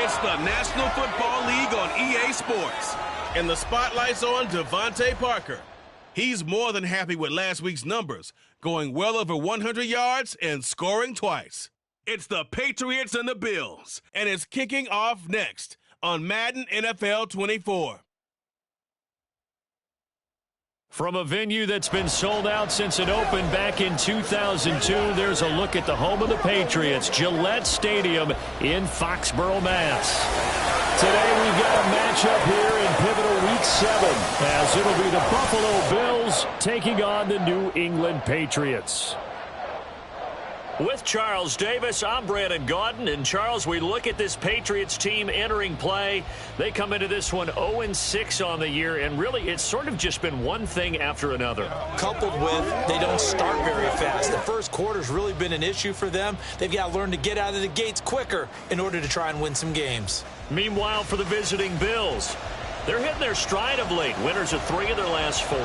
It's the National Football League on EA Sports. And the spotlight's on Devontae Parker. He's more than happy with last week's numbers, going well over 100 yards and scoring twice. It's the Patriots and the Bills, and it's kicking off next on Madden NFL 24. From a venue that's been sold out since it opened back in 2002, there's a look at the home of the Patriots, Gillette Stadium in Foxborough, Mass. Today we've got a matchup here in pivotal Week 7, as it'll be the Buffalo Bills taking on the New England Patriots. With Charles Davis, I'm Brandon Gaudin. And, Charles, we look at this Patriots team entering play. They come into this one 0-6 on the year, and really it's sort of just been one thing after another. Coupled with they don't start very fast. The first quarter's really been an issue for them. They've got to learn to get out of the gates quicker in order to try and win some games. Meanwhile, for the visiting Bills, they're hitting their stride of late. Winners of 3 of their last 4.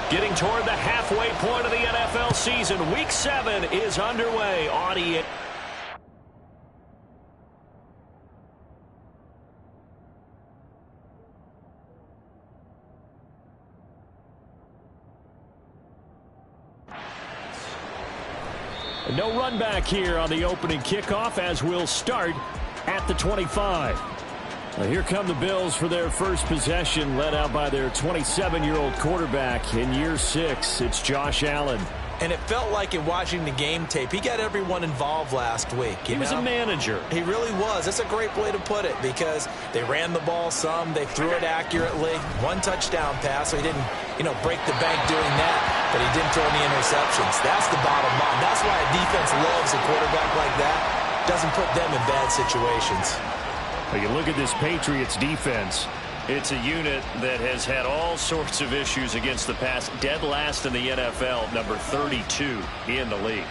Getting toward the halfway point of the NFL season. Week 7 is underway on EA. No run back here on the opening kickoff, as we'll start at the 25. Well, here come the Bills for their first possession, led out by their 27-year-old quarterback in year 6. It's Josh Allen. And it felt like in watching the game tape, he got everyone involved last week. He was a manager. He really was. That's a great way to put it, because they ran the ball some, they threw it accurately. 1 touchdown pass, so he didn't, break the bank doing that, but he didn't throw any interceptions. That's the bottom line. That's why a defense loves a quarterback like that. Doesn't put them in bad situations. You look at this Patriots defense. It's a unit that has had all sorts of issues against the pass. Dead last in the NFL, number 32 in the league.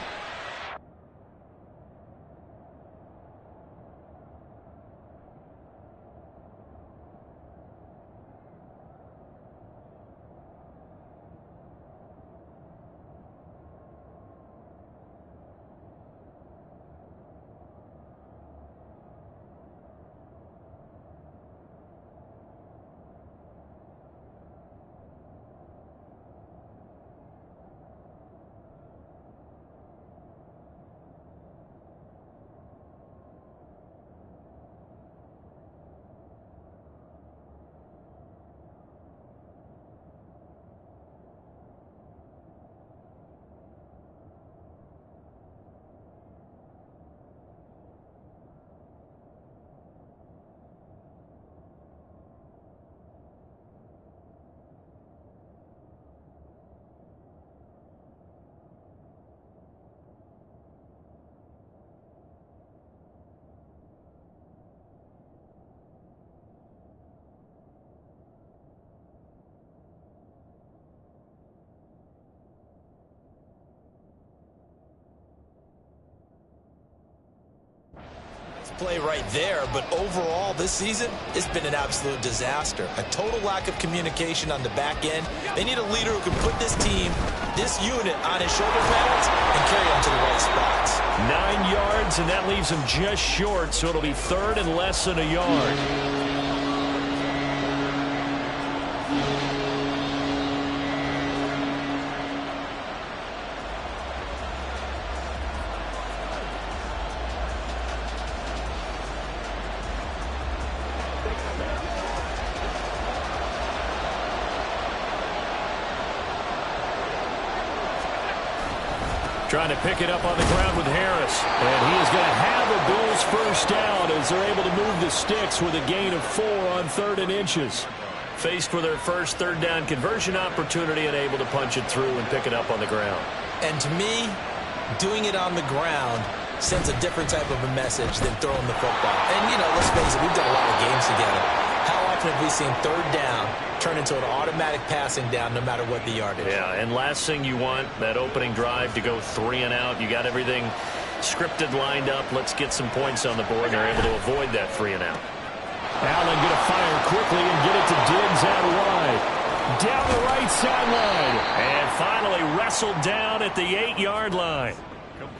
Play right there, but overall this season it's been an absolute disaster. A total lack of communication on the back end. They need a leader who can put this team, this unit, on his shoulder pads and carry them to the right spots. 9 yards, and that leaves him just short, so it'll be 3rd and less than a yard. Trying to pick it up on the ground with Harris. And he is going to have the Bills first down as they're able to move the sticks with a gain of 4 on 3rd and inches. Faced with their first 3rd down conversion opportunity and able to punch it through and pick it up on the ground. And to me, doing it on the ground sends a different type of a message than throwing the football. And, let's face it, we've done a lot of games together. How often have we seen 3rd down turn into an automatic passing down no matter what the yardage? Yeah, and last thing you want, that opening drive to go 3 and out. You got everything scripted, lined up. Let's get some points on the board, and they're able to avoid that 3 and out. Allen going to fire quickly and get it to Diggs out wide. Down the right sideline. And finally wrestled down at the 8-yard line.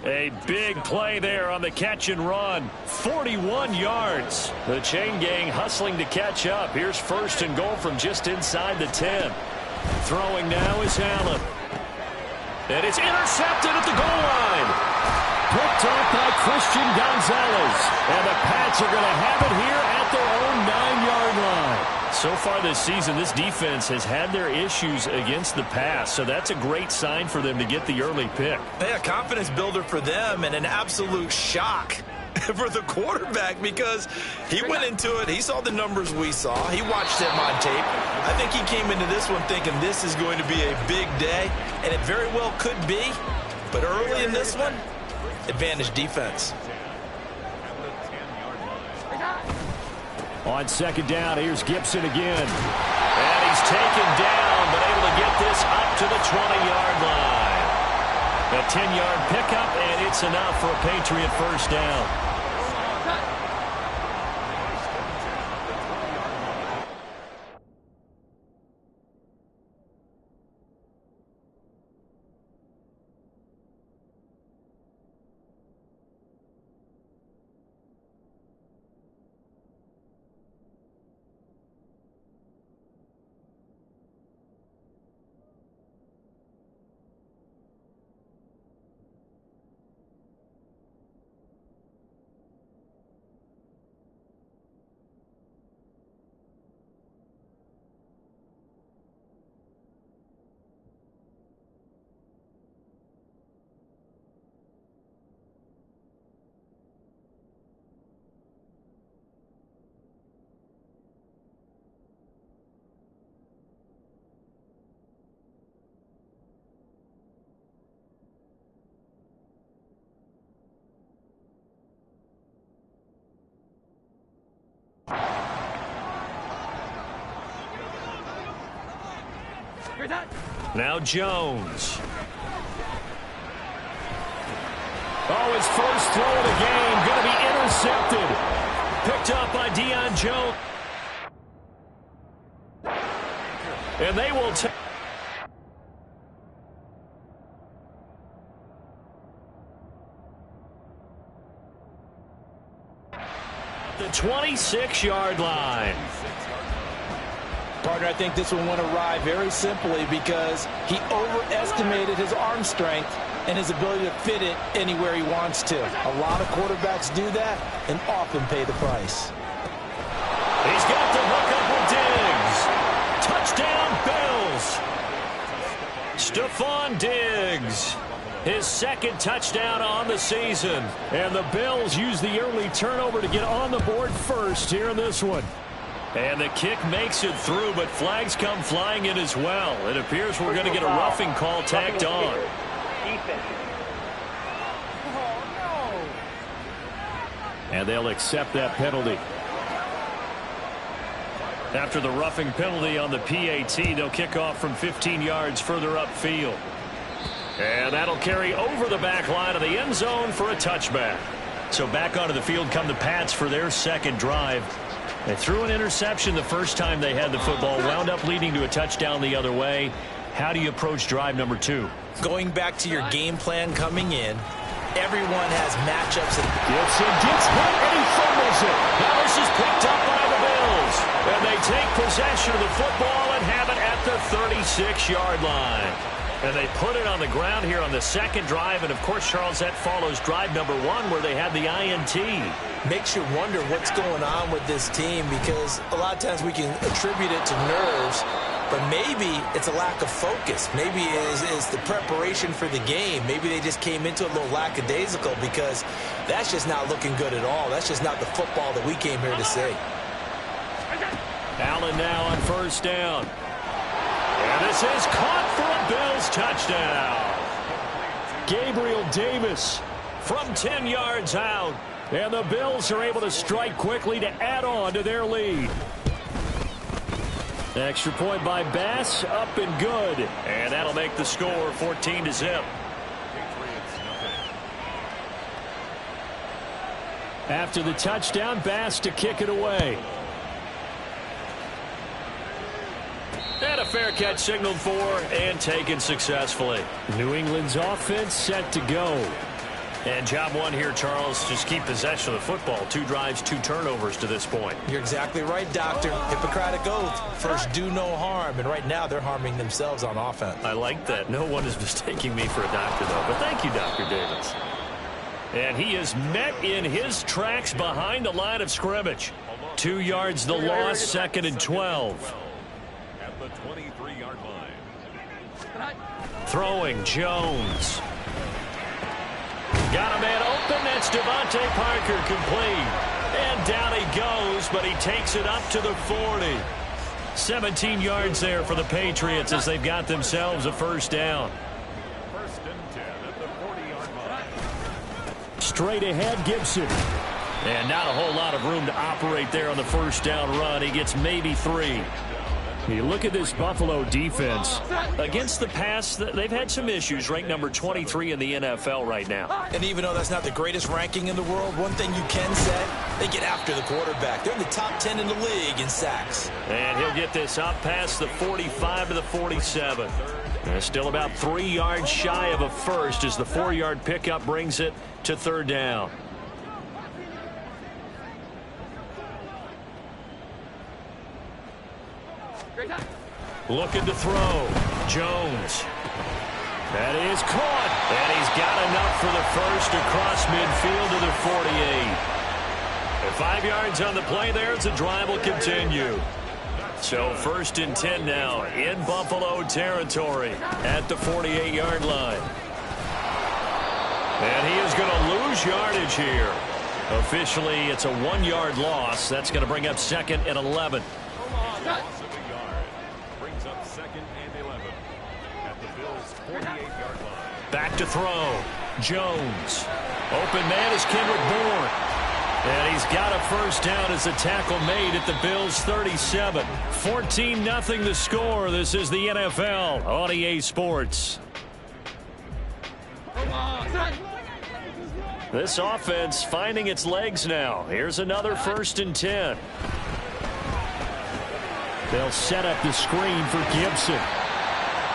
A big play there on the catch and run. 41 yards. The chain gang hustling to catch up. Here's first and goal from just inside the 10. Throwing now is Allen. And it's intercepted at the goal line. Picked up by Christian Gonzalez. And the Pats are going to have it here at their own 9-yard line. So far this season, this defense has had their issues against the pass, so that's a great sign for them to get the early pick. Yeah, a confidence builder for them and an absolute shock for the quarterback because he went into it. He saw the numbers we saw. He watched them on tape. I think he came into this one thinking this is going to be a big day, and it very well could be. But early in this one, advantage defense. On second down, here's Gibson again. And he's taken down, but able to get this up to the 20-yard line. A 10-yard pickup, and it's enough for a Patriot first down. Now Jones. Oh, his first throw of the game going to be intercepted. Picked up by Deion Jones. And they will take. The 26-yard line. Partner, I think this one went awry very simply because he overestimated his arm strength and his ability to fit it anywhere he wants to. A lot of quarterbacks do that and often pay the price. He's got the hook up with Diggs. Touchdown, Bills. Stephon Diggs. His second touchdown on the season. And the Bills use the early turnover to get on the board first here in this one. And the kick makes it through, but flags come flying in as well. It appears we're going to get a roughing call tacked on. And they'll accept that penalty. After the roughing penalty on the PAT, they'll kick off from 15 yards further upfield. And that'll carry over the back line of the end zone for a touchback. So back onto the field come the Pats for their second drive. They threw an interception the first time they had the football, wound up leading to a touchdown the other way. How do you approach drive number 2? Going back to your game plan coming in, everyone has matchups. Gibson gets hit and he fumbles it. Now this is picked up by the Bills. And they take possession of the football and have it at the 36-yard line. And they put it on the ground here on the second drive. And, of course, Charles, that follows drive number 1 where they had the INT. Makes you wonder what's going on with this team because a lot of times we can attribute it to nerves, but maybe it's a lack of focus. Maybe it is the preparation for the game. Maybe they just came into it a little lackadaisical because that's just not looking good at all. That's just not the football that we came here to see. Allen now on first down. And this is caught for a Bills touchdown. Gabriel Davis from 10 yards out. And the Bills are able to strike quickly to add on to their lead. Extra point by Bass, up and good. And that'll make the score 14-0. After the touchdown, Bass to kick it away. And a fair catch signaled for and taken successfully. New England's offense set to go. And job one here, Charles, just keep possession of the football. 2 drives, 2 turnovers to this point. You're exactly right, Doctor. Hippocratic oath. First, do no harm. And right now, they're harming themselves on offense. I like that. No one is mistaking me for a doctor, though. But thank you, Dr. Davis. And he is met in his tracks behind the line of scrimmage. 2 yards the loss, 2nd and 12. At the 23-yard line. Throwing, Jones. Got a man open. That's Devontae Parker, complete. And down he goes, but he takes it up to the 40. 17 yards there for the Patriots as they've got themselves a first down. First and 10 at the 40-yard line. Straight ahead, Gibson. And not a whole lot of room to operate there on the first down run. He gets maybe 3. You look at this Buffalo defense. Against the pass, they've had some issues. Ranked number 23 in the NFL right now. And even though that's not the greatest ranking in the world, one thing you can say, they get after the quarterback. They're in the top 10 in the league in sacks. And he'll get this up past the 45 to the 47. And still about 3 yards shy of a first as the 4-yard pickup brings it to 3rd down. Looking to throw. Jones. That is caught. And he's got enough for the first across midfield to the 48. And 5 yards on the play there as the drive will continue. So 1st and 10 now in Buffalo territory at the 48-yard line. And he is going to lose yardage here. Officially, it's a 1-yard loss. That's going to bring up 2nd and 11. Back to throw. Jones. Open man is Kendrick Bourne. And he's got a first down as a tackle made at the Bills' 37. 14-0 the score. This is the NFL on EA Sports. This offense finding its legs now. Here's another 1st and 10. They'll set up the screen for Gibson.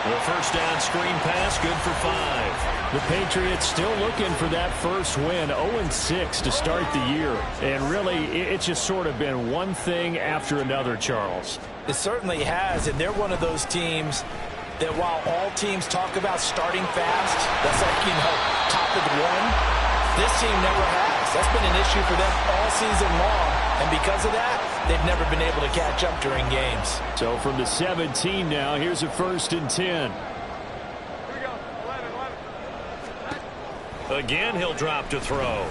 The first down screen pass, good for 5. The Patriots still looking for that first win, 0-6 to start the year. And really, it's just sort of been one thing after another, Charles. It certainly has, and they're one of those teams that while all teams talk about starting fast, that's like, top of the one, this team never has. That's been an issue for them all season long. And because of that, they've never been able to catch up during games. So from the 17 now, here's a 1st and 10. Again, he'll drop to throw.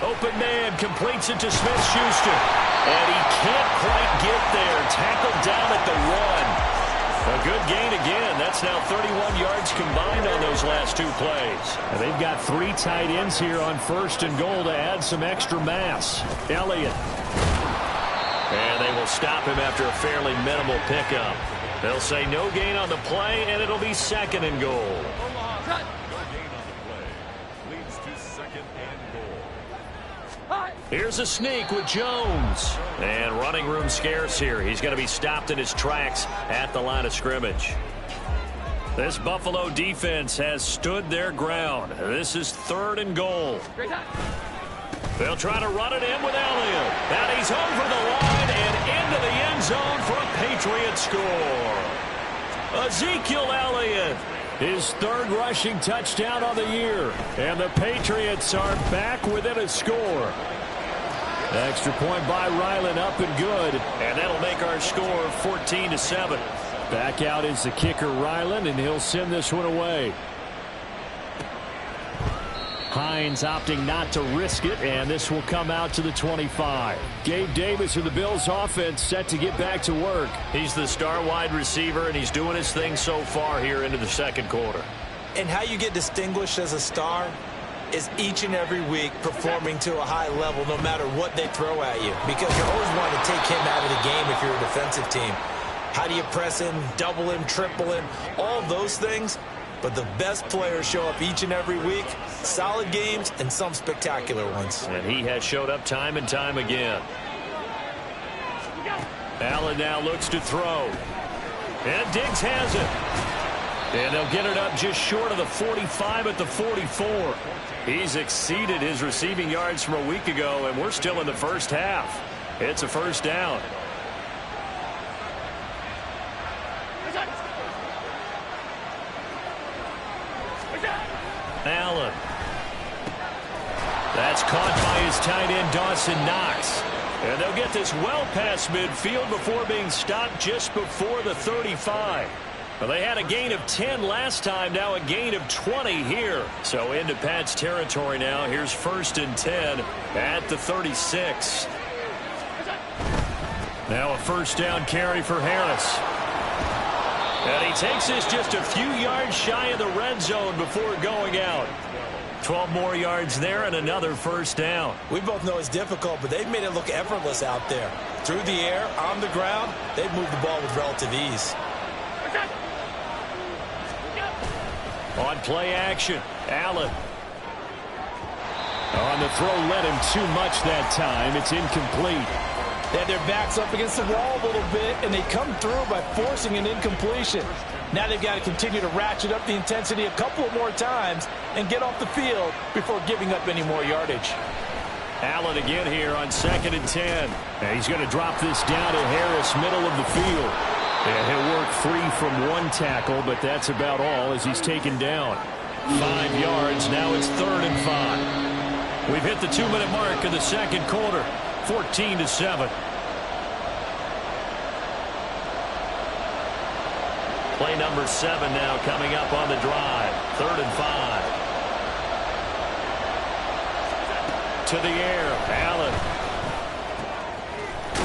Open man completes it to Smith-Schuster. And he can't quite get there. Tackled down at the 1. A good gain again. That's now 31 yards combined on those last 2 plays. And they've got 3 tight ends here on 1st and goal to add some extra mass. Elliott. And they will stop him after a fairly minimal pickup. They'll say no gain on the play, and it'll be 2nd and goal. Here's a sneak with Jones. And running room scarce here. He's going to be stopped in his tracks at the line of scrimmage. This Buffalo defense has stood their ground. This is 3rd and goal. They'll try to run it in with Elliott. And he's over the line and into the end zone for a Patriot score. Ezekiel Elliott. His 3rd rushing touchdown on the year. And the Patriots are back within a score. Extra point by Ryland, up and good. And that'll make our score 14-7. Back out is the kicker, Ryland, and he'll send this one away. Hines opting not to risk it, and this will come out to the 25. Gabe Davis of the Bills offense set to get back to work. He's the star wide receiver, and he's doing his thing so far here into the 2nd quarter. And how you get distinguished as a star is each and every week performing to a high level no matter what they throw at you. Because you always want to take him out of the game if you're a defensive team. How do you press him, double him, triple him, all those things? But the best players show up each and every week. Solid games and some spectacular ones. And he has showed up time and time again. Allen now looks to throw. And Diggs has it. And they'll get it up just short of the 45 at the 44. He's exceeded his receiving yards from a week ago, and we're still in the first half. It's a first down. Allen. That's caught by his tight end, Dawson Knox. And they'll get this well past midfield before being stopped just before the 35. Well, they had a gain of 10 last time, now a gain of 20 here. So into Pat's territory now. Here's 1st and 10 at the 36. Now a first down carry for Harris. And he takes this just a few yards shy of the red zone before going out. 12 more yards there and another first down. We both know it's difficult, but they've made it look effortless out there. Through the air, on the ground, they've moved the ball with relative ease. On play action, Allen. On the throw, led him too much that time. It's incomplete. They had their backs up against the wall a little bit, and they come through by forcing an incompletion. Now they've got to continue to ratchet up the intensity a couple more times and get off the field before giving up any more yardage. Allen again here on 2nd and 10. And he's going to drop this down to Harris, middle of the field. And he'll work free from one tackle, but that's about all as he's taken down. 5 yards, now it's 3rd and 5. We've hit the 2-minute mark in the second quarter, 14-7. Play number 7 now coming up on the drive, 3rd and 5. To the air, Allen.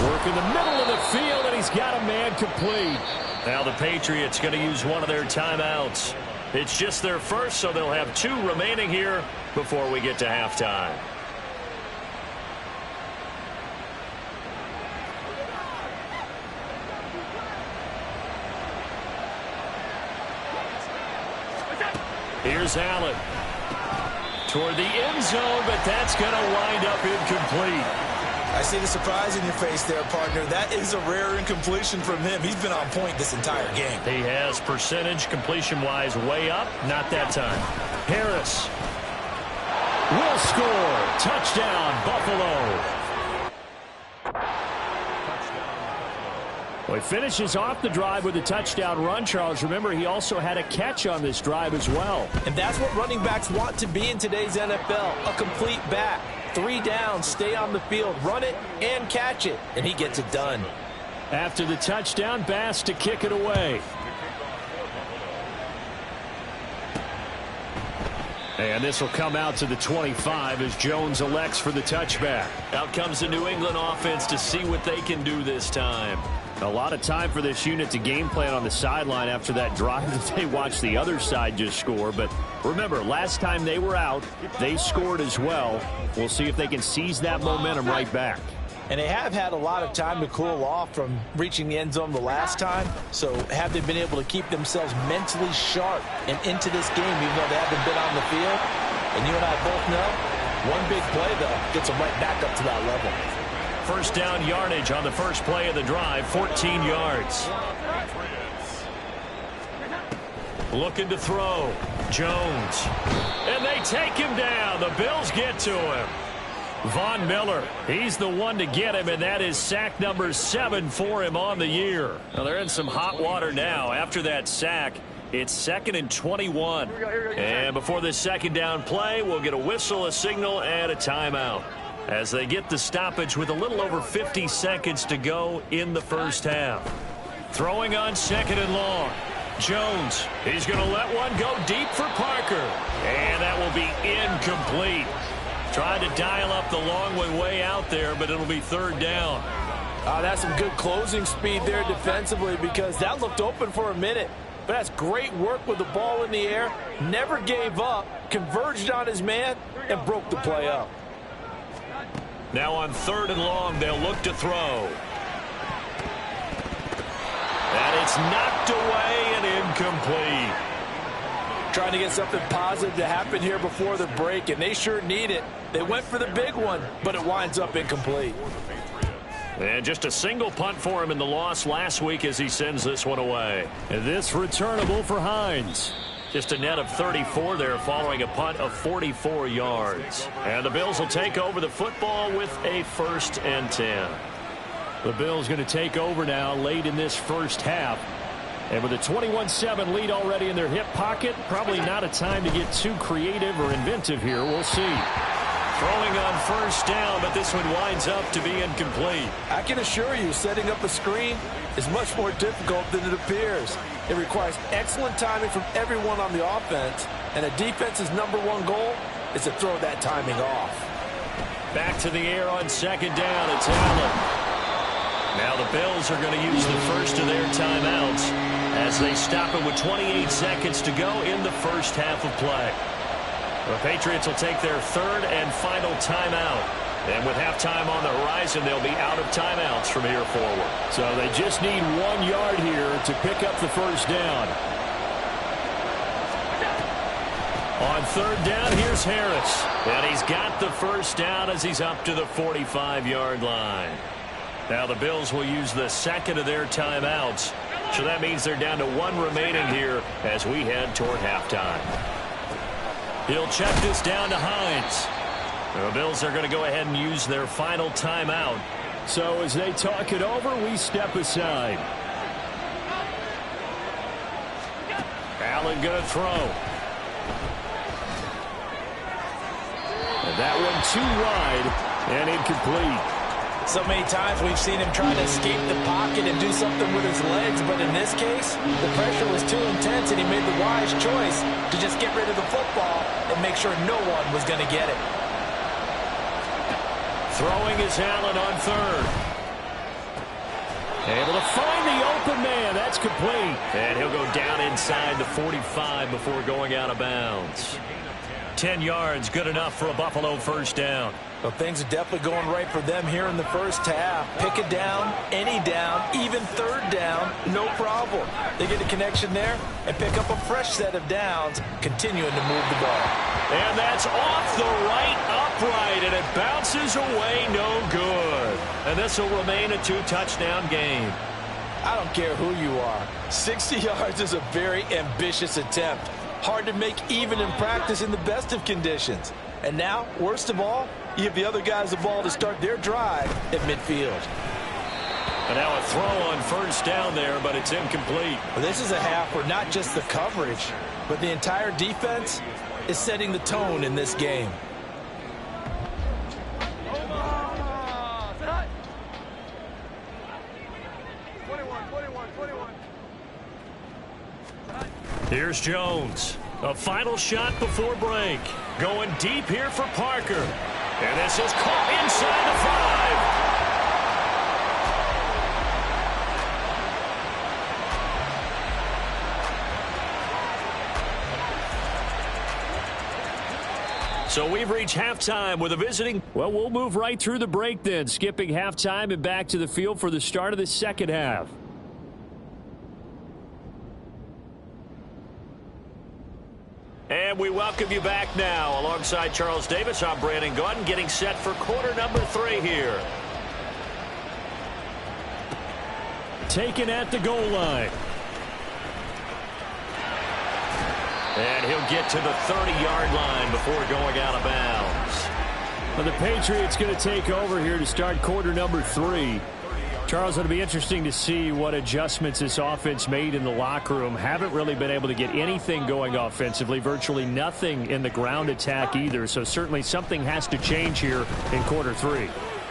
Work in the middle of the field, and he's got a man complete. Now the Patriots going to use one of their timeouts. It's just their first, so they'll have 2 remaining here before we get to halftime. Here's Allen. Toward the end zone, but that's going to wind up incomplete. I see the surprise in your face there, partner. That is a rare incompletion from him. He's been on point this entire game. He has percentage completion-wise way up. Not that time. Harris will score. Touchdown, Buffalo. Well, he finishes off the drive with a touchdown run, Charles. Remember, he also had a catch on this drive as well. And that's what running backs want to be in today's NFL, a complete back. 3 downs, stay on the field, run it, and catch it. And he gets it done. After the touchdown, Bass to kick it away. And this will come out to the 25 as Jones elects for the touchback. Out comes the New England offense to see what they can do this time. A lot of time for this unit to game plan on the sideline after that drive that they watched the other side just score. But remember, last time they were out, they scored as well. We'll see if they can seize that momentum right back. And they have had a lot of time to cool off from reaching the end zone the last time. So have they been able to keep themselves mentally sharp and into this game, even though they haven't been on the field? And you and I both know, one big play, though, gets them right back up to that level. First down yardage on the first play of the drive, 14 yards. Looking to throw. Jones. And they take him down. The Bills get to him. Von Miller, he's the one to get him, and that is sack number 7 for him on the year. Well, they're in some hot water now. After that sack, it's 2nd and 21. And before this second down play, we'll get a whistle, a signal, and a timeout as they get the stoppage with a little over 50 seconds to go in the first half. Throwing on 2nd and long. Jones, he's going to let one go deep for Parker. And that will be incomplete. Tried to dial up the long one way out there, but it'll be 3rd down. That's some good closing speed there defensively because that looked open for a minute. But that's great work with the ball in the air. Never gave up, converged on his man, and broke the play up. Now on 3rd and long, they'll look to throw. And it's knocked away and incomplete. Trying to get something positive to happen here before the break, and they sure need it. They went for the big one, but it winds up incomplete. And just a single punt for him in the loss last week as he sends this one away. And this returnable for Hines. Just a net of 34 there following a punt of 44 yards. And the Bills will take over the football with a 1st and 10. The Bills going to take over now late in this first half. And with a 21-7 lead already in their hip pocket, probably not a time to get too creative or inventive here. We'll see. Throwing on 1st down, but this one winds up to be incomplete. I can assure you, setting up a screen is much more difficult than it appears. It requires excellent timing from everyone on the offense, and a defense's #1 goal is to throw that timing off. Back to the air on 2nd down. It's Allen. Now the Bills are going to use the first of their timeouts as they stop it with 28 seconds to go in the first half of play. The Patriots will take their 3rd and final timeout. And with halftime on the horizon, they'll be out of timeouts from here forward. So they just need 1 yard here to pick up the 1st down. On 3rd down, here's Harris. And he's got the 1st down as he's up to the 45-yard line. Now the Bills will use the 2nd of their timeouts. So that means they're down to 1 remaining here as we head toward halftime. He'll check this down to Hines. The Bills are going to go ahead and use their final timeout. So as they talk it over, we step aside. Allen going to throw. And that one too wide and incomplete. So many times we've seen him try to escape the pocket and do something with his legs, but in this case, the pressure was too intense and he made the wise choice to just get rid of the football and make sure no one was going to get it. Throwing is Allen on 3rd. Able to find the open man. That's complete. And he'll go down inside the 45 before going out of bounds. 10 yards, good enough for a Buffalo 1st down. Well, things are definitely going right for them here in the first half. Pick a down, any down, even 3rd down, no problem. They get a connection there and pick up a fresh set of downs, continuing to move the ball. And that's off the right upright, and it bounces away, no good. And this will remain a 2-touchdown game. I don't care who you are. 60 yards is a very ambitious attempt. Hard to make even in practice in the best of conditions. And now, worst of all, you give the other guys the ball to start their drive at midfield. And now a throw on 1st down there, but it's incomplete. Well, this is a half where not just the coverage, but the entire defense is setting the tone in this game. Here's Jones. A final shot before break. Going deep here for Parker. And this is caught inside the 5. So we've reached halftime with a visiting. Well, we'll move right through the break then, skipping halftime and back to the field for the start of the second half. And we welcome you back now. Alongside Charles Davis, I'm Brandon Gaudin, getting set for quarter number 3 here. Taken at the goal line. And he'll get to the 30-yard line before going out of bounds. Well, the Patriots going to take over here to start quarter number 3. Charles, it'll be interesting to see what adjustments this offense made in the locker room. Haven't really been able to get anything going offensively, virtually nothing in the ground attack either. So certainly something has to change here in quarter 3.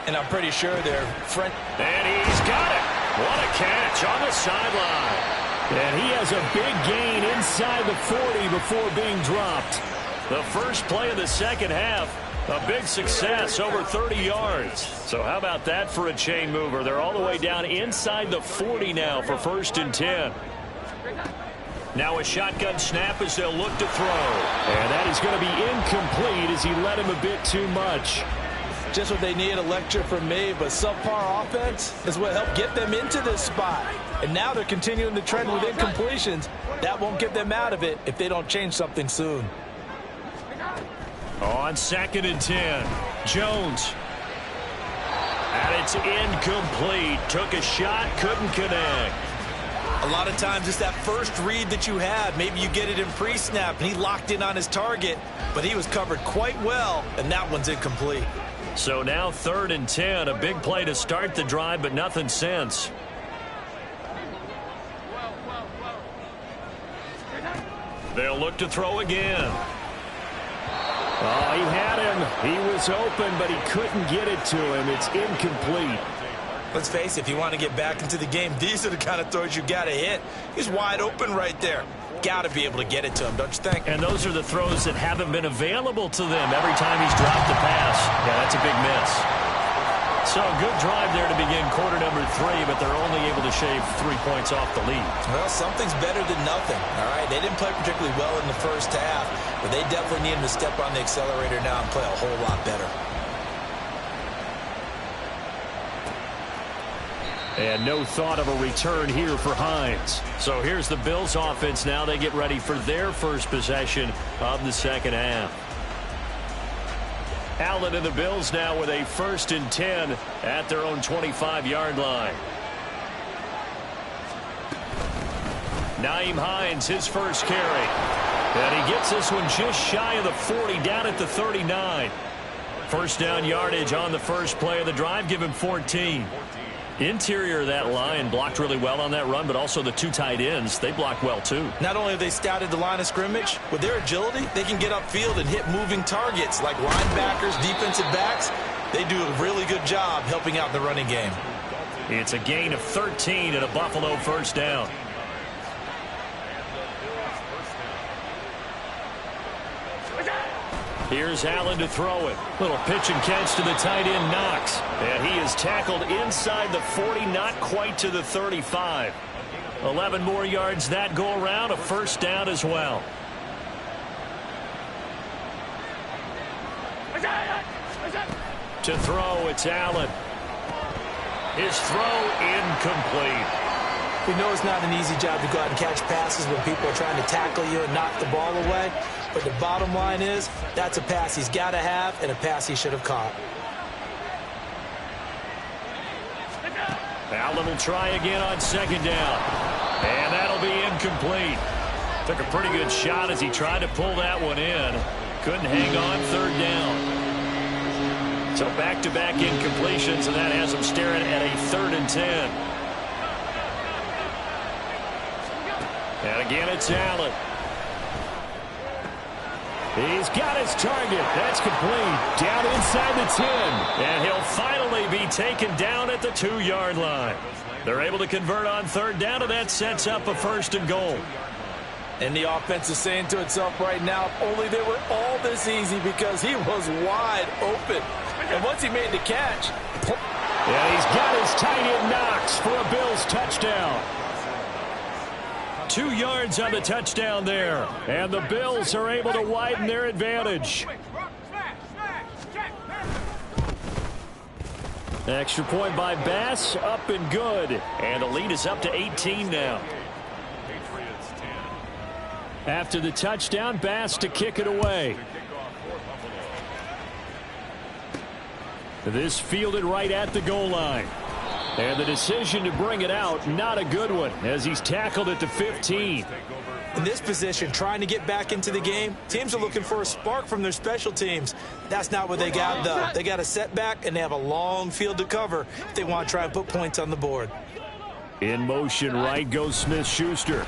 And I'm pretty sure they're front. And he's got it. What a catch on the sideline. And he has a big gain inside the 40 before being dropped. The first play of the second half. A big success, over 30 yards. So how about that for a chain mover? They're all the way down inside the 40 now for 1st and 10. Now a shotgun snap as they'll look to throw. And that is going to be incomplete as he led him a bit too much. Just what they need, a lecture from me, but subpar offense is what helped get them into this spot. And now they're continuing the trend with incompletions. That won't get them out of it if they don't change something soon. On 2nd and 10, Jones. And it's incomplete. Took a shot, couldn't connect. A lot of times it's that first read that you had. Maybe you get it in pre-snap, and he locked in on his target, but he was covered quite well, and that one's incomplete. So now 3rd and 10. A big play to start the drive, but nothing since. They'll look to throw again. Oh, he had him. He was open, but he couldn't get it to him. It's incomplete. Let's face it, if you want to get back into the game, these are the kind of throws you got to hit. He's wide open right there. Got to be able to get it to him, don't you think? And those are the throws that haven't been available to them every time he's dropped a pass. Yeah, that's a big miss. So good drive there to begin quarter number 3, but they're only able to shave 3 points off the lead. Well, something's better than nothing, all right? They didn't play particularly well in the first half, but they definitely need him to step on the accelerator now and play a whole lot better. And no thought of a return here for Hines. So here's the Bills offense now. They get ready for their first possession of the second half. Allen and the Bills now with a 1st and 10 at their own 25-yard line. Nyheim Hines, his first carry. And he gets this one just shy of the 40, down at the 39. First down yardage on the first play of the drive, give him 14. Interior of that line blocked really well on that run, but also the 2 tight ends, they blocked well too. Not only have they scouted the line of scrimmage, with their agility, they can get upfield and hit moving targets like linebackers, defensive backs. They do a really good job helping out the running game. It's a gain of 13 and a Buffalo first down. Here's Allen to throw it. Little pitch and catch to the tight end, Knox. And he is tackled inside the 40, not quite to the 35. 11 more yards that go around, a first down as well. To throw, it's Allen. His throw incomplete. We know it's not an easy job to go out and catch passes when people are trying to tackle you and knock the ball away. But the bottom line is, that's a pass he's got to have and a pass he should have caught. Allen will try again on second down. And that'll be incomplete. Took a pretty good shot as he tried to pull that one in. Couldn't hang on third down. So back-to-back incompletions, and that has him staring at a 3rd and 10. And again, it's Allen. He's got his target. That's complete. Down inside the 10. And he'll finally be taken down at the 2-yard line. They're able to convert on third down, and that sets up a 1st and goal. And the offense is saying to itself right now, if only they were all this easy, because he was wide open. And once he made the catch. Yeah, he's got his tight end Knox for a Bills touchdown. 2 yards on the touchdown there. And the Bills are able to widen their advantage. Extra point by Bass, up and good. And the lead is up to 18 now. After the touchdown, Bass to kick it away. This fielded right at the goal line. And the decision to bring it out, not a good one, as he's tackled at the 15. In this position, trying to get back into the game, teams are looking for a spark from their special teams. That's not what they got, though. They got a setback, and they have a long field to cover if they want to try and put points on the board. In motion right goes Smith-Schuster.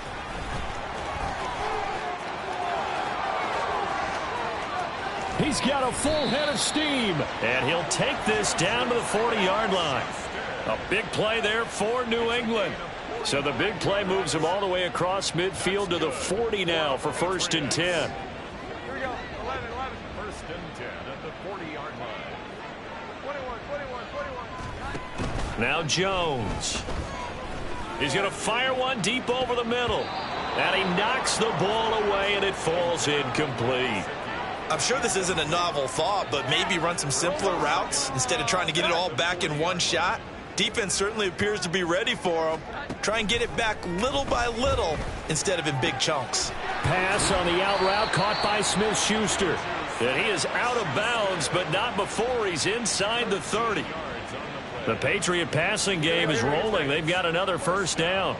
He's got a full head of steam. And he'll take this down to the 40-yard line. A big play there for New England. So the big play moves him all the way across midfield to the 40 now for 1st and 10. Here we go. 11. 1st and 10 at the 40-yard line. 21. Now Jones. He's going to fire one deep over the middle. And he knocks the ball away, and it falls incomplete. I'm sure this isn't a novel thought, but maybe run some simpler routes instead of trying to get it all back in one shot. Defense certainly appears to be ready for him. Try and get it back little by little instead of in big chunks. Pass on the out route caught by Smith-Schuster. And he is out of bounds, but not before he's inside the 30. The Patriot passing game is rolling. They've got another first down.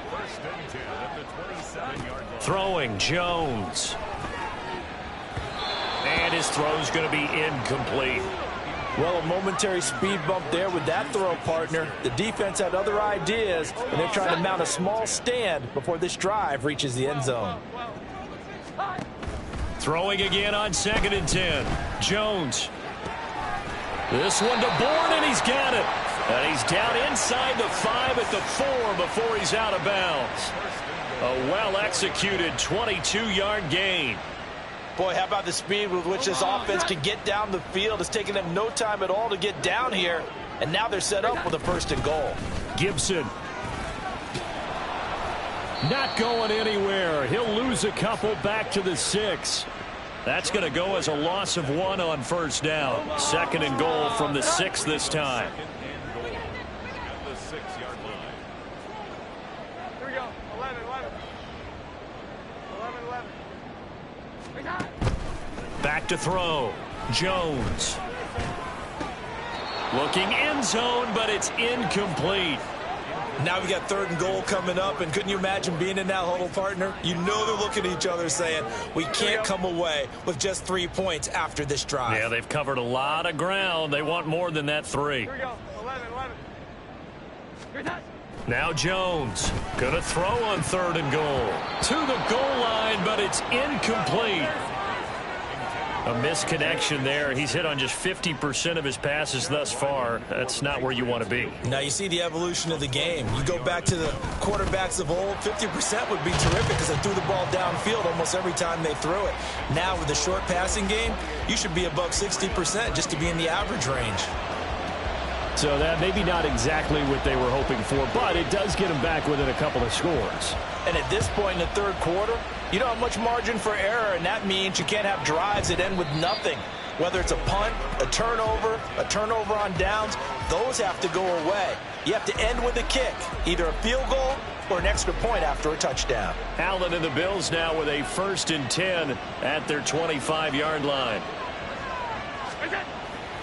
First and 10 at the 27-yard line. Throwing, Jones. And his throw's going to be incomplete. Well, a momentary speed bump there with that throw, partner. The defense had other ideas, and they're trying to mount a small stand before this drive reaches the end zone. Throwing again on 2nd and 10. Jones. This one to Bourne, and he's got it. And he's down inside the 5 at the 4 before he's out of bounds. A well-executed 22-yard gain. Boy, how about the speed with which this offense can get down the field? It's taken them no time at all to get down here, and now they're set up with a 1st and goal. Gibson. Not going anywhere. He'll lose a couple back to the 6. That's going to go as a loss of 1 on first down. 2nd and goal from the 6 this time. Second and goal at the 6-yard line. Here we go. 11. Back to throw. Jones. Looking end zone, but it's incomplete. Now we got 3rd and goal coming up, and couldn't you imagine being in that huddle, partner? You know they're looking at each other saying, we can't come away with just 3 points after this drive. Yeah, they've covered a lot of ground. They want more than that 3. Here we go. 11. Now Jones going to throw on 3rd and goal. To the goal line, but it's incomplete. A misconnection there. He's hit on just 50% of his passes thus far. That's not where you want to be. Now you see the evolution of the game. You go back to the quarterbacks of old, 50% would be terrific because they threw the ball downfield almost every time they threw it. Now with the short passing game, you should be above 60% just to be in the average range. So that maybe not exactly what they were hoping for, but it does get them back within a couple of scores. And at this point in the 3rd quarter, you don't have much margin for error, and that means you can't have drives that end with nothing. Whether it's a punt, a turnover on downs, those have to go away. You have to end with a kick, either a field goal or an extra point after a touchdown. Allen and the Bills now with a 1st and 10 at their 25-yard line.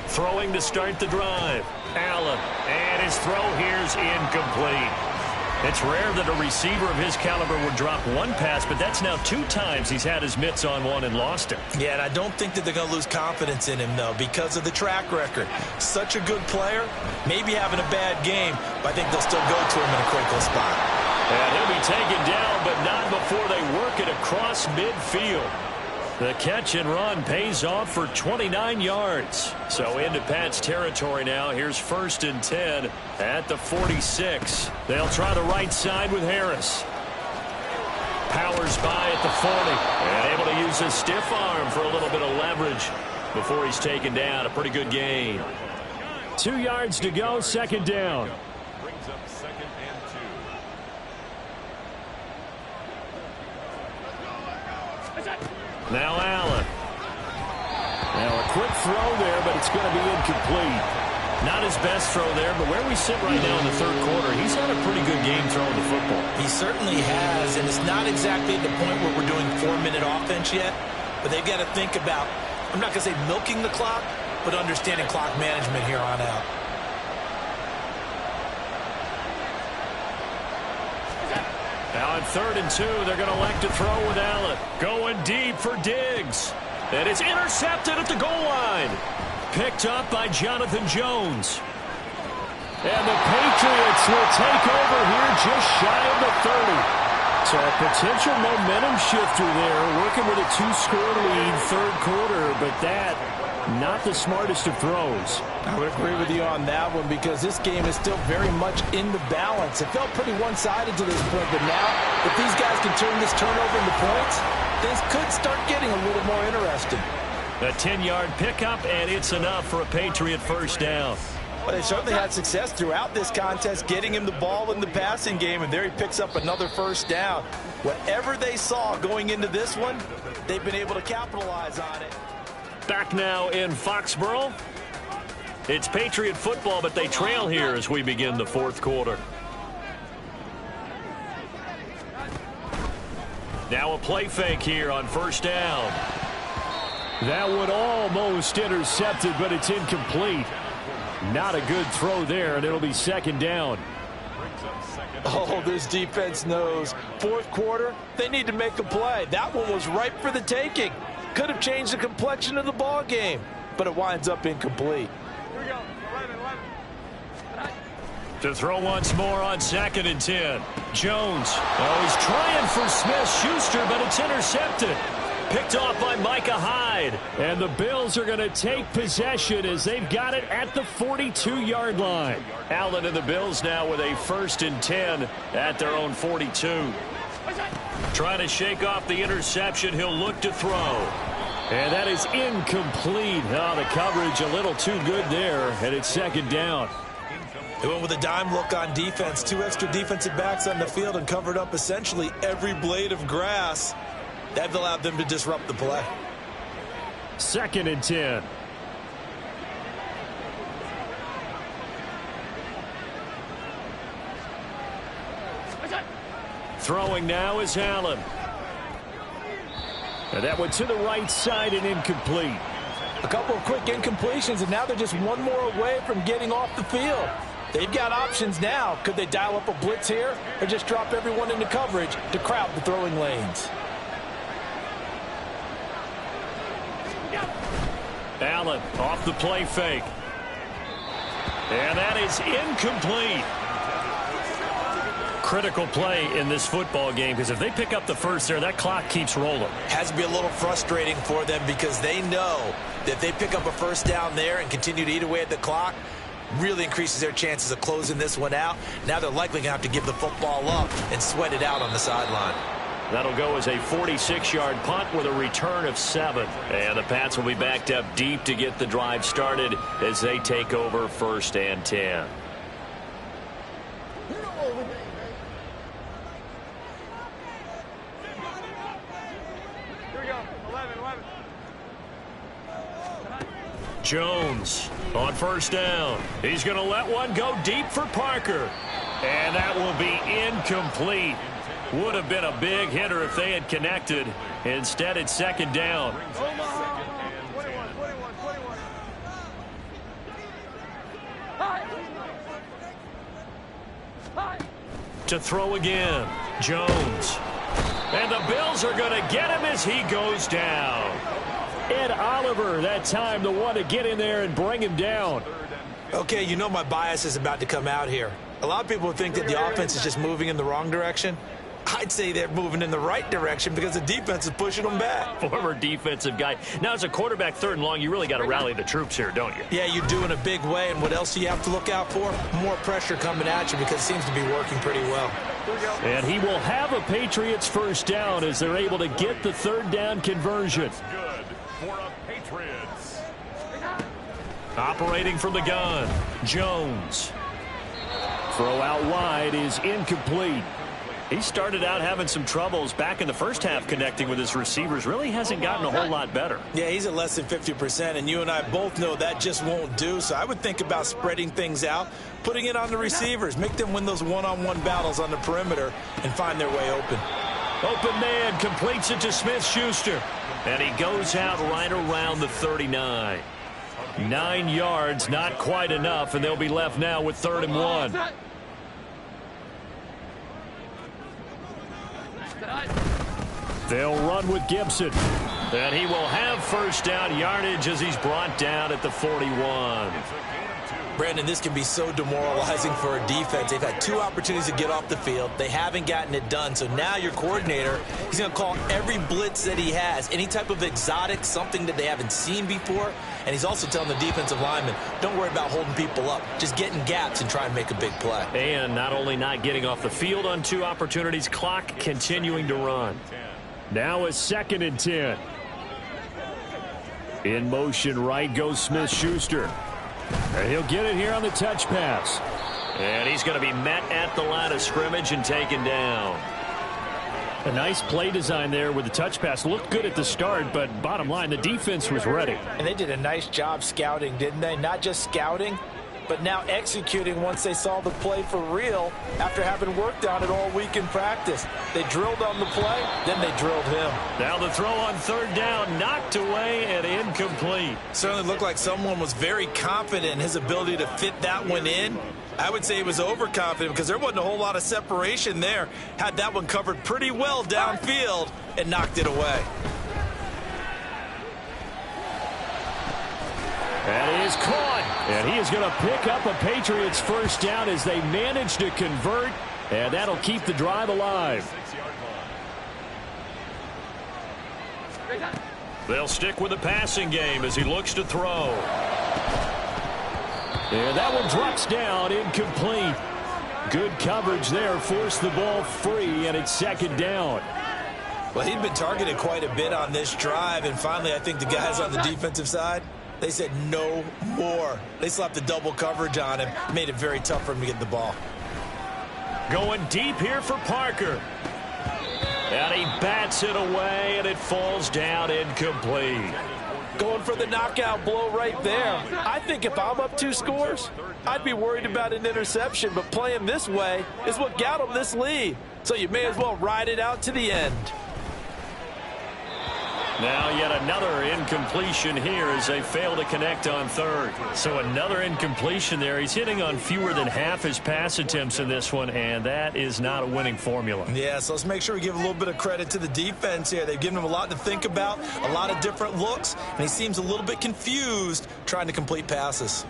Throwing to start the drive. Allen, and his throw here's incomplete. It's rare that a receiver of his caliber would drop one pass, but that's now 2 times he's had his mitts on one and lost it. Yeah, and I don't think that they're going to lose confidence in him, though, because of the track record. Such a good player, maybe having a bad game, but I think they'll still go to him in a critical spot. And he'll be taken down, but not before they work it across midfield. The catch and run pays off for 29 yards. So into Pat's territory now. Here's 1st and 10 at the 46. They'll try the right side with Harris. Powers by at the 40. And able to use his stiff arm for a little bit of leverage before he's taken down. A pretty good gain. 2 yards to go, 2nd down. Brings up 2nd and 2. Now Allen. Now a quick throw there, but it's going to be incomplete. Not his best throw there, but where we sit right now in the 3rd quarter, he's had a pretty good game throwing the football. He certainly has, and it's not exactly at the point where we're doing 4-minute offense yet, but they've got to think about, I'm not going to say milking the clock, but understanding clock management here on out. Now on 3rd and 2, they're going to elect to throw with Allen. Going deep for Diggs. And it's intercepted at the goal line. Picked up by Jonathan Jones. And the Patriots will take over here just shy of the 30. So a potential momentum shifter there, working with a 2-score lead, 3rd quarter, but that, not the smartest of throws. I would agree with you on that one because this game is still very much in the balance. It felt pretty one-sided to this point, but now if these guys can turn this turnover into points, things could start getting a little more interesting. A 10-yard pickup, and it's enough for a Patriot first down. Well, they certainly had success throughout this contest, getting him the ball in the passing game, and there he picks up another first down. Whatever they saw going into this one, they've been able to capitalize on it. Back now in Foxborough. It's Patriot football, but they trail here as we begin the 4th quarter. Now a play fake here on first down. That one almost intercepted, but it's incomplete. Not a good throw there, and it'll be second down. Oh, this defense knows. Fourth quarter, they need to make a play. That one was ripe for the taking. Could have changed the complexion of the ball game, but it winds up incomplete. Here we go. 11. To throw once more on 2nd and 10. Jones. Oh, he's trying for Smith-Schuster, but it's intercepted. Picked off by Micah Hyde. And the Bills are going to take possession as they've got it at the 42-yard line. Allen and the Bills now with a 1st and 10 at their own 42. Trying to shake off the interception. He'll look to throw. And that is incomplete. Oh, the coverage a little too good there, and it's second down. They went with a dime look on defense. 2 extra defensive backs on the field and covered up essentially every blade of grass. That allowed them to disrupt the play. 2nd and 10. Throwing now is Allen. And that went to the right side and incomplete. A couple of quick incompletions, and now they're just one more away from getting off the field. They've got options now. Could they dial up a blitz here or just drop everyone into coverage to crowd the throwing lanes? Allen off the play fake. And that is incomplete. Critical play in this football game, because if they pick up the first there, that clock keeps rolling. Has to be a little frustrating for them because they know that if they pick up a first down there and continue to eat away at the clock, really increases their chances of closing this one out. Now they're likely going to have to give the football up and sweat it out on the sideline. That'll go as a 46-yard punt with a return of 7. And the Pats will be backed up deep to get the drive started as they take over 1st and 10. Here we go. 11. Jones on 1st down. He's going to let one go deep for Parker. And that will be incomplete. Would have been a big hitter if they had connected. Instead, it's 2nd down. 21. To throw again, Jones. And the Bills are going to get him as he goes down. Ed Oliver, that time, the one to get in there and bring him down. Okay, you know my bias is about to come out here. A lot of people think that the offense is just moving in the wrong direction. I'd say they're moving in the right direction because the defense is pushing them back. Former defensive guy. Now, as a quarterback 3rd and long, you really got to rally the troops here, don't you? Yeah, you do in a big way. And what else do you have to look out for? More pressure coming at you because it seems to be working pretty well. And he will have a Patriots 1st down as they're able to get the 3rd down conversion. Good for a Patriots. Operating from the gun, Jones. Throw out wide is incomplete. He started out having some troubles back in the first half connecting with his receivers. Really hasn't gotten a whole lot better. Yeah, he's at less than 50%, and you and I both know that just won't do. So I would think about spreading things out, putting it on the receivers, make them win those one-on-one battles on the perimeter and find their way open. Open man completes it to Smith-Schuster. And he goes out right around the 39. 9 yards, not quite enough, and they'll be left now with 3rd and 1. They'll run with Gibson. And he will have 1st down yardage as he's brought down at the 41. Brandon, this can be so demoralizing for a defense. They've had 2 opportunities to get off the field. They haven't gotten it done. So now your coordinator, he's going to call every blitz that he has, any type of exotic, something that they haven't seen before. And he's also telling the defensive linemen, don't worry about holding people up. Just get in gaps and try and make a big play. And not only not getting off the field on 2 opportunities, clock continuing to run. Now a 2nd and 10. In motion right goes Smith-Schuster. And he'll get it here on the touch pass. And he's going to be met at the line of scrimmage and taken down. A nice play design there with the touch pass. Looked good at the start, but bottom line, the defense was ready. And they did a nice job scouting, didn't they? Not just scouting, but now executing once they saw the play for real after having worked on it all week in practice. They drilled on the play, then they drilled him. Now the throw on third down, knocked away and incomplete. Certainly looked like someone was very confident in his ability to fit that one in. I would say he was overconfident because there wasn't a whole lot of separation there. Had that one covered pretty well downfield and knocked it away. And he is caught. And he is going to pick up a Patriots first down as they manage to convert. And that'll keep the drive alive. They'll stick with the passing game as he looks to throw. And that one drops down, incomplete. Good coverage there, forced the ball free, and it's second down. Well, he'd been targeted quite a bit on this drive, and finally I think the guys on the defensive side, they said no more. They slapped the double coverage on him, made it very tough for him to get the ball. Going deep here for Parker. And he bats it away, and it falls down incomplete. Going for the knockout blow right there. I think if I'm up 2 scores, I'd be worried about an interception, but playing this way is what got them this lead. So you may as well ride it out to the end. Now yet another incompletion here as they fail to connect on third. So another incompletion there. He's hitting on fewer than half his pass attempts in this one, and that is not a winning formula. Yeah, so let's make sure we give a little bit of credit to the defense here. They've given him a lot to think about, a lot of different looks, and he seems a little bit confused trying to complete passes.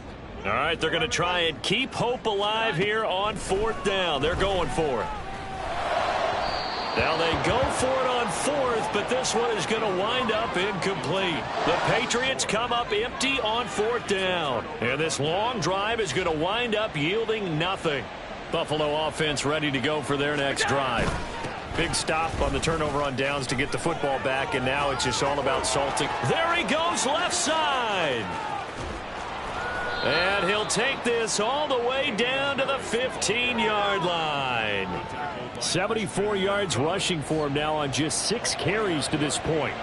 All right, they're going to try and keep hope alive here on fourth down. They're going for it. Now they go for it on fourth, but this one is going to wind up incomplete. The Patriots come up empty on fourth down. And this long drive is going to wind up yielding nothing. Buffalo offense ready to go for their next drive. Big stop on the turnover on downs to get the football back, and now it's just all about salting. There he goes, left side. And he'll take this all the way down to the 15-yard line. 74 yards rushing for him now on just 6 carries to this point.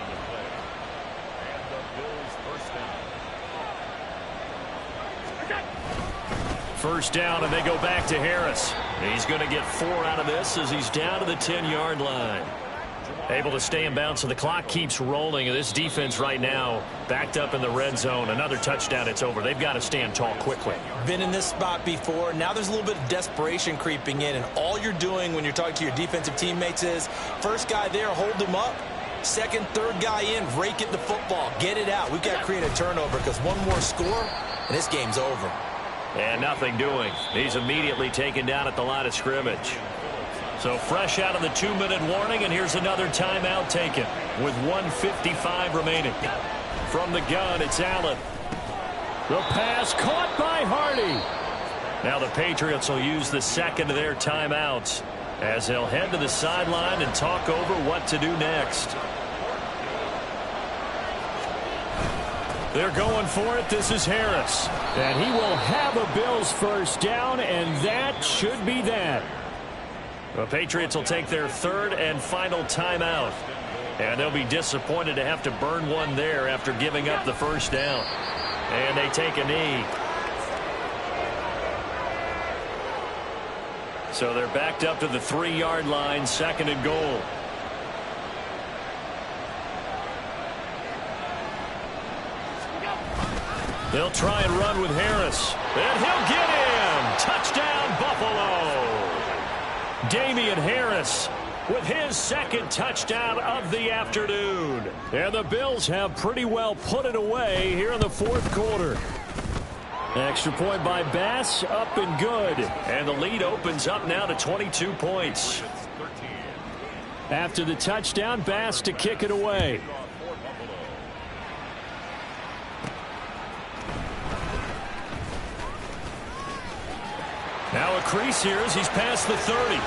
First down, and they go back to Harris. He's going to get 4 out of this as he's down to the 10-yard line. Able to stay in bounds, so the clock keeps rolling. And this defense right now backed up in the red zone. Another touchdown, it's over. They've got to stand tall quickly. Been in this spot before. Now there's a little bit of desperation creeping in, and all you're doing when you're talking to your defensive teammates is first guy there, hold him up. Second, third guy in, rake at the football. Get it out. We've got to create a turnover because one more score, and this game's over. And nothing doing. He's immediately taken down at the line of scrimmage. So fresh out of the 2-minute warning, and here's another timeout taken with 1:55 remaining. From the gun, it's Allen. The pass caught by Hardy. Now the Patriots will use the second of their timeouts as they'll head to the sideline and talk over what to do next. They're going for it. This is Harris. And he will have a Bills first down, and that should be that. The Patriots will take their third and final timeout. And they'll be disappointed to have to burn one there after giving up the first down. And they take a knee. So they're backed up to the 3-yard line, second and goal. They'll try and run with Harris. And he'll get in. Touchdown, Buffalo. Damian Harris with his second touchdown of the afternoon. And the Bills have pretty well put it away here in the fourth quarter. Extra point by Bass, up and good. And the lead opens up now to 22 points. After the touchdown, Bass to kick it away. Now a crease here as he's past the 30.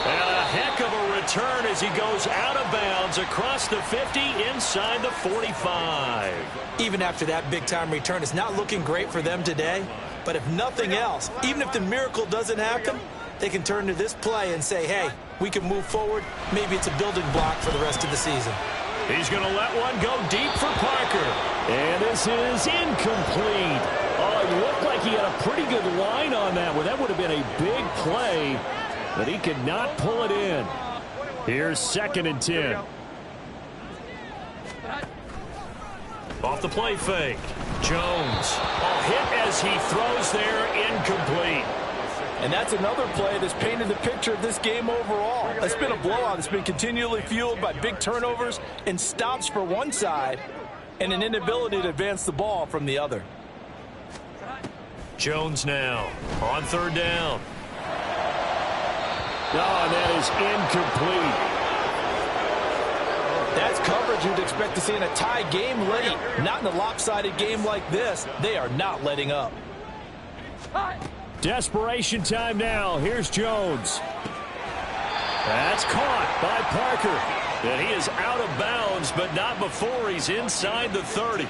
And a heck of a return as he goes out of bounds across the 50 inside the 45. Even after that big-time return, it's not looking great for them today. But if nothing else, even if the miracle doesn't happen, they can turn to this play and say, hey, we can move forward. Maybe it's a building block for the rest of the season. He's going to let one go deep for Parker. And this is incomplete. Oh, it looked like he a pretty good line on that one. That would have been a big play, but he could not pull it in. Here's 2nd and 10. Off the play fake. Jones. Hit as he throws there, incomplete. And that's another play that's painted the picture of this game overall. It's been a blowout. It's been continually fueled by big turnovers and stops for one side and an inability to advance the ball from the other. Jones now on 3rd down. Oh, that is incomplete. That's coverage you'd expect to see in a tie game late. Not in a lopsided game like this. They are not letting up. Desperation time now. Here's Jones. That's caught by Parker. And he is out of bounds, but not before he's inside the 30.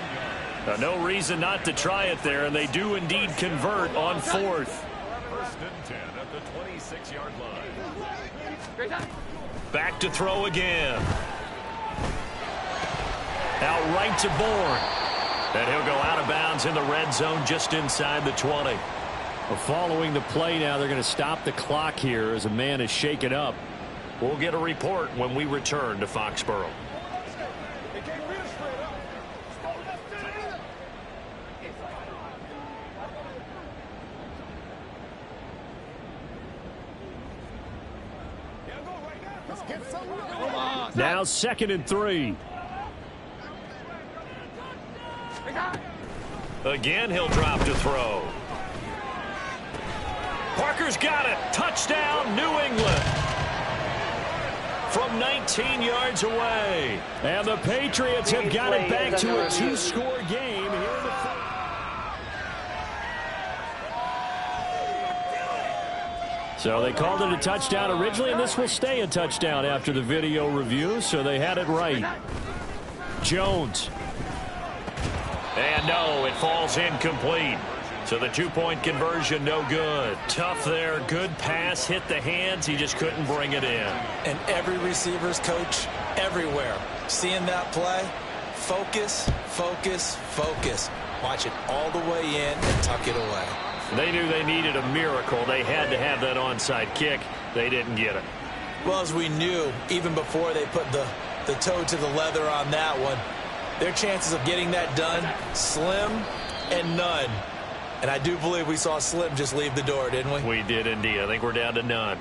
No reason not to try it there, and they do indeed convert on 4th. 1st and 10 at the 26-yard line. Back to throw again. Out right to Bourne. And he'll go out of bounds in the red zone just inside the 20. Well, following the play now, they're going to stop the clock here as a man is shaken up. We'll get a report when we return to Foxborough. Now 2nd and 3. Again, he'll drop to throw. Parker's got it. Touchdown, New England. From 19 yards away. And the Patriots have got it back to a 2-score game here in the fourth. So they called it a touchdown originally, and this will stay a touchdown after the video review, so they had it right. Jones. And no, it falls incomplete. So the 2-point conversion, no good. Tough there. Good pass. Hit the hands. He just couldn't bring it in. And every receiver's coach everywhere. Seeing that play, focus, focus, focus. Watch it all the way in and tuck it away. They knew they needed a miracle. They had to have that onside kick. They didn't get it. Well, as we knew, even before they put the toe to the leather on that one, their chances of getting that done, slim and none. And I do believe we saw Slim just leave the door, didn't we? We did indeed. I think we're down to none.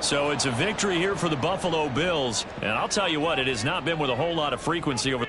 So it's a victory here for the Buffalo Bills. And I'll tell you what, it has not been with a whole lot of frequency over